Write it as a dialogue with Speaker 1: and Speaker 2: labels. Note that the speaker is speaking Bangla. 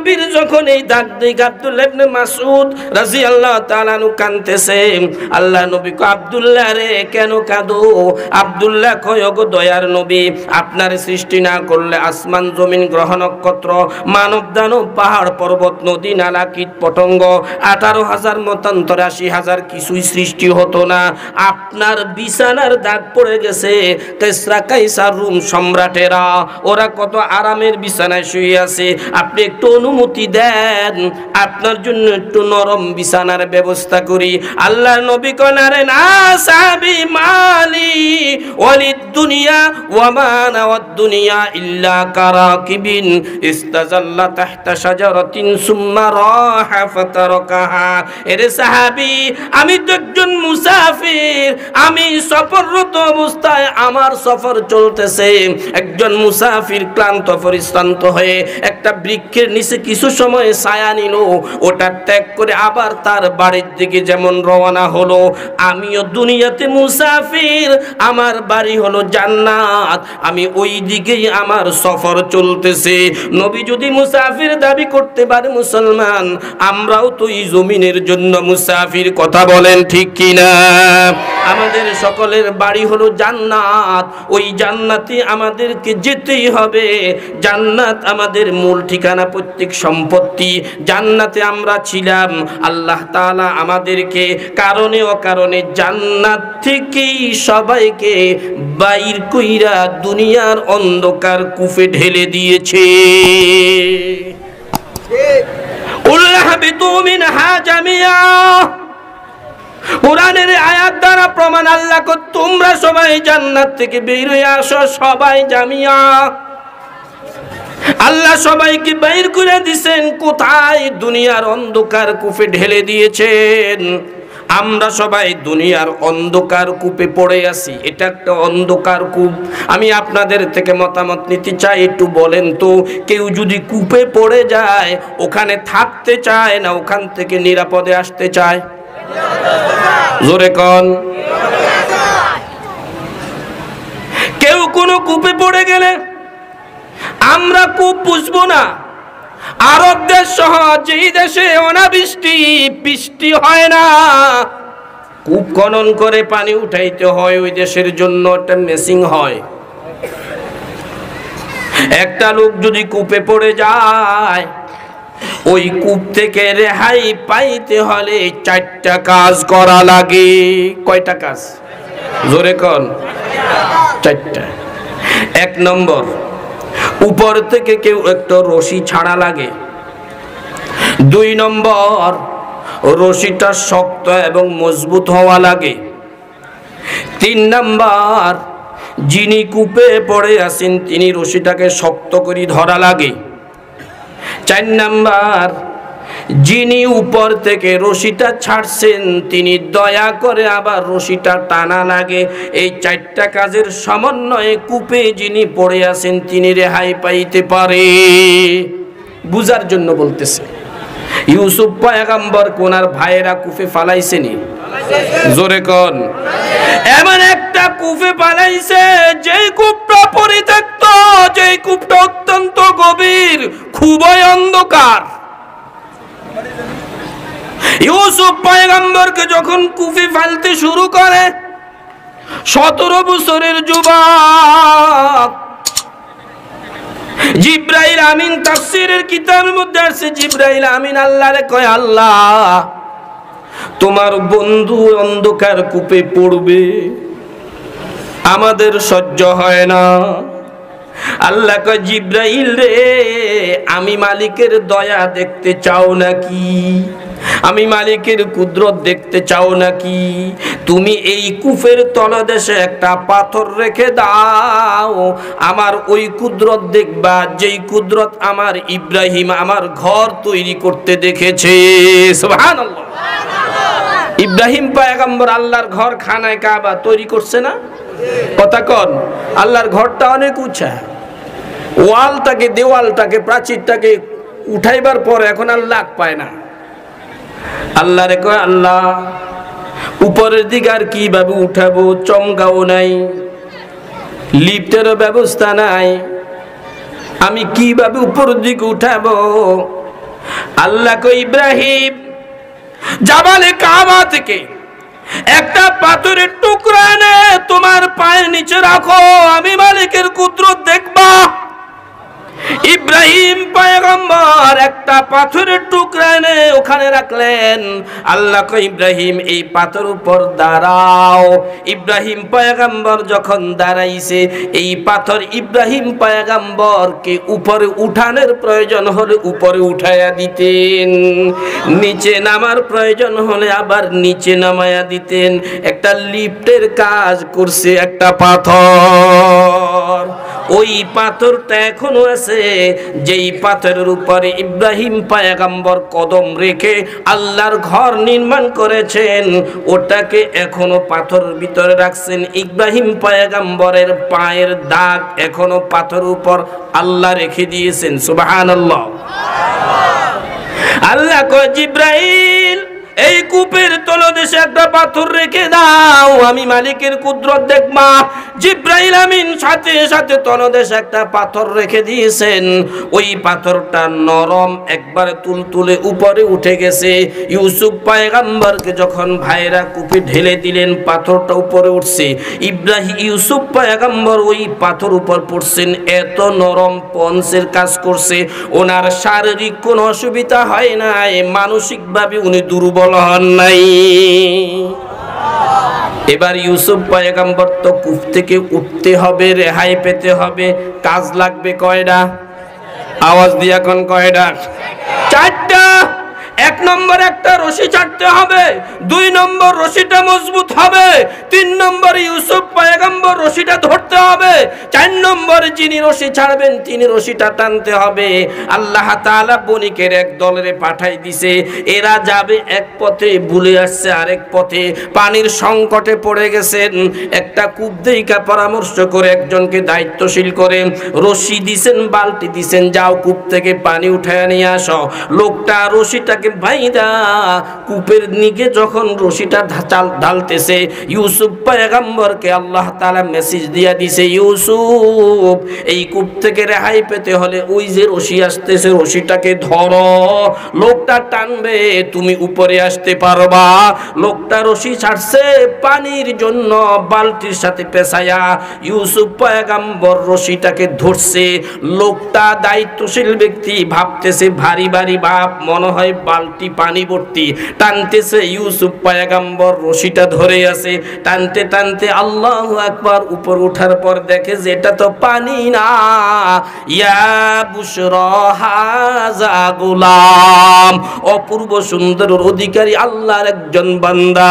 Speaker 1: নবীর যখন এই ডাক দিক আব্দুল্লাহ ইবনে মাসউদ রাদিয়াল্লাহু তাআলা আনহু কাঁদতেছে। আল্লাহ নবী কয় আব্দুল্লাহ রে কেন কাঁদো? আব্দুল্লাহ কয় ওগো দয়ার নবী, আপনার সৃষ্টি না করলে আসমান জমিন গ্রহ নক্ষত্র মানব দানব পাহাড় পর্বত নদী নালা কীট পতঙ্গ 18,000 মতান্তর 80,000 কিছুই সৃষ্টি হতো না। আপনার বিছানার দাগ পড়ে গেছে। কিসরা কাইসার রোম সম্রাটেরা ওরা কত আরামের বিছানায় শুয়ে আছে, আপনি একটু অনুমতি দেন আপনার জন্য একটু নরম বিছানার ব্যবস্থা করি। আল্লাহর নবী কয় না রে না সাহাবী মালি ওয়ালিদ দুনিয়া ওয়া মা নাওয়াদ দুনিয়া ইল্লা কারাকিবিন ইস্তাজাল্লা তাহতা শাজারাতিন সুম্মা রাহা ফাতারাকাহা। এরে সাহাবী আমি তো একজন মুসাফির, আমি সফররত অবস্থায় আমার সফর চলতেছে। একজন মুসাফির ক্লান্ত পরিশ্রান্ত হয়ে একটা বৃক্ষের নিচে কিছু সময় ছায়া নিল, ওটা ত্যাগ করে আবার তার বাড়ির দিকে যেমন রওনা হলো, আমিও দুনিয়াতে মুসাফির, আমার বাড়ি হলো জান্নাত, আমি ওই দিকেই আমার সফর চলতেছে। নবী যদি মুসাফির দাবি করতে পারে মুসলমান, আমরাও তো এই জমিনের জন্য মুসাফির, কথা বলেন ঠিক কিনা? আমাদের সকলের বাড়ি হলো জান্নাত, ওই জান্নাতে আমাদেরকে যেতেই হবে। জান্নাত আমাদের মূল ঠিকানা, প্রত্যেক সম্পত্তি জান্নাতে আমরা ছিলাম। আল্লাহ তাআলা আমাদেরকে কারণে অকারণে জান্নাত থেকেই সবাইকে বাইর কইরা দুনিয়ার অন্ধকার কূপে ঢেলে দিয়েছে। উল্লাহবিতু মিনহা জামিয়া, কোরআনের আয়াত দ্বারা প্রমাণ। আল্লাহ কো তোমরা সবাই জান্নাত থেকে বের হয়ে আসো, সবাই জামিয়া। আল্লাহ সবাইকে বের করে দিয়েছেন কোথায়? দুনিয়ার অন্ধকার কূপে ঢেলে দিয়েছেন। আমরা সবাই দুনিয়ার অন্ধকার কূপে পড়ে আছি। এটা একটা অন্ধকার কূপ। আমি আপনাদের থেকে মতামত নিতে চাই, একটু বলেন তো, কেউ যদি কূপে পড়ে যায় ওখানে থাকতে চায় না ওখান থেকে নিরাপদে আসতে চায়? জোরে কোন। কেউ কোনো কূপে পড়ে গেলে আমরা কূপ বুঝবো না। আরব দেশ সহ যেই দেশে অনাবৃষ্টি বৃষ্টি হয় না, কূপ খনন করে পানি উঠাইতে হয়, ওই দেশের জন্য একটা মেশিন হয়। একটা লোক যদি কূপে পড়ে যায়, ওই কূপ থেকে রেহাই পাইতে হলে 4টা কাজ করা লাগে। কয়টা কাজ? জোরে কোন। 4টা। 1 নম্বর, উপর থেকে কেউ একটা রশি ছাড়া লাগে। 2 নম্বর, রশিটা শক্ত এবং মজবুত হওয়া লাগে। 3 নম্বর, যিনি কূপে পড়ে আছেন তিনি রশিটাকে শক্ত করে ধরা লাগে। 4 নম্বর, যিনি উপর থেকে রশিটা ছাড়ছেন তিনি দয়া করে আবার রশিটা টানা লাগে। এই 4টা কাজের সমন্বয়ে কূপে যিনি পড়ে আছেন তিনি রেহাই পাইতে পারে। বুঝার জন্য বলতেছে। ইউসুফ পয়গম্বর কোনার ভাইয়েরা কূপে ফালাইছেনি? জোরে কোন। এমন একটা কূপে ফালাইছে যেই কূপটা পরিত্যক্ত, যেই কূপটা অত্যন্ত গভীর, খুবই অন্ধকার। ইউসুফ পয়গম্বরকে যখন কূপে ফেলতে শুরু করে, 17 বছরের যুবক জিবরাইল আমিন, তাফসীরের কিতাবের মধ্যে আছে জিবরাইল আমিন আল্লাহরে কয়, আল্লাহ তোমার বন্ধু অন্ধকার কূপে পড়বে, আমাদের সহ্য হয় না। আল্লাহ কয়, জিবরাইল রে, আমি মালিকের দয়া দেখতে চাও নাকি? আমি মালিকের কুদরত দেখতে চাও নাকি? তুমি এই কূপের তলদেশে একটা পাথর রেখে দাও, আমার ওই কুদরত দেখবা, যেই কুদরত আমার ইব্রাহিম আমার ঘর তৈরি করতে দেখেছে। সুবহানাল্লাহ। ইব্রাহিম পয়গম্বর আল্লাহর ঘর খানায় কাবা তৈরি করছে না? কথা কন। আল্লাহর ঘরটা অনেক উঁচা, ওয়ালটাকে, দেওয়ালটাকে, প্রাচীরটাকে উঠাইবার পর এখন আর লাগ পায় না। আল্লাহরে কয়, আল্লাহ উপরের দিকে আর কিভাবে উঠাবো? চমকাও নাই, লিফটেরও ব্যবস্থা নাই, আমি কিভাবে উপরের দিকে উঠাবো? আল্লাহ কই ইব্রাহিম জাবালে কাবা থেকে একটা পাথরের টুকরা এনে তোমার পায়ের নিচে রাখো, আমি মালিকের কুদরত দেখবা। ইব্রাহিম পয়গম্বর একটা পাথরের টুকরা এনে ওখানে রাখলেন। আল্লাহ কই ইব্রাহিম এই পাথর উপর দাঁড়াও। ইব্রাহিম পয়গম্বর যখন দাঁড়াইছে, এই পাথর ইব্রাহিম পয়গম্বরকে উপরে উঠানোর প্রয়োজন হলে উপরে উঠাইয়া দিতেন, নিচে নামার প্রয়োজন হলে আবার নিচে নামাইয়া দিতেন। একটা লিফটের কাজ করছে একটা পাথর। ওই পাথরটা এখনো আছে, যেই পাথরের উপরে ইব্রাহিম পয়গম্বর কদম রেখে আল্লাহর ঘর নির্মাণ করেছেন, ওটাকে এখনো পাথরের ভিতরে রাখছেন। ইব্রাহিম পয়গম্বরের পায়ের দাগ এখনো পাথরের উপর আল্লাহ রেখে দিয়েছেন। সুবহানাল্লাহ। আল্লাহ কয় জিব্রাইল এই কূপের তলদেশে একটা পাথর রেখে দাও, আমি মালিকের কুদরত দেখবা। জিব্রাইল আমিন সাথে সাথে তলদেশে একটা পাথর রেখে দিয়েছেন। ওই পাথরটা নরম, একবারে তুলতুলে উপরে উঠে গেছে। ইউসুফ পয়গম্বরকে যখন ভাইরা কূপে ঢেলে দিলেন, পাথরটা উপরে উঠছে। ইউসুফ পয়গম্বর ওই পাথর উপর পড়ছেন, এত নরম পঞ্চের কাজ করছে। ওনার শারীরিক কোনো অসুবিধা হয় নাই, মানসিকভাবে উনি দুর্বল হন নাই। এবার ইউসুফ পয়গম্বর তো কূপ থেকে উঠতে হবে, রেহাই পেতে হবে, কাজ লাগবে কয়টা? আওয়াজ দিয়া কোন কয়টা? চারটা। এক নম্বর একটা রশি ছাড়তে হবে, দুই নম্বর রশিটা মজবুত হবে, তিন নম্বর ইউসুফ পয়গম্বর রশিটা ধরতে হবে, চার নম্বর যিনি রশি ছাড়বেন তিনি রশিটা টানতে হবে। আল্লাহ তাআলা বণিকের এক দলের পাঠাই দিছে, এরা যাবে এক পথে, ভুলে আসছে আরেক পথে, পানির সংকটে পড়ে গেছেন। একটা কূপ দেইকা পরামর্শ করে একজনকে দায়িত্বশীল করে রশি দিছেন, বালতি দিছেন, যাও কূপ থেকে পানি উঠায় নিয়ে আসো। লোকটা রশিটাকে ভাইদা কূপের নিকে যখন রশিটা ঢালতেছে, ইউসুফ পয়গম্বরকে আল্লাহ তাআলা মেসেজ দিয়া দিছে, ইউসুফ এই কূপ থেকে রেহাই পেতে হলে ওই যে রশি আসতেছে রশিটাকে ধরো, লোকটা টানবে, তুমি উপরে আসতে পারবা। লোকটা রশি ছাড়ছে পানির জন্য বালতির সাথে পেছায়া, ইউসুফ পয়গম্বর রশিটাকে ধরছে। লোকটা দায়িত্বশীল ব্যক্তি, ভাবতেছে ভারী ভারী ভাব, মনে হয় বালতি পানি ভর্তি, টানতেছে। ইউসুফ পয়গম্বর রশিটা ধরে আছে, টানতে টানতে আল্লাহু আকবার, উপর ওঠার পর দেখে যে এটা তো পানি না। ইয়া বুশরা হাযা গুলাম, অপূর্ব সুন্দর অধিকারী আল্লাহর একজন বান্দা।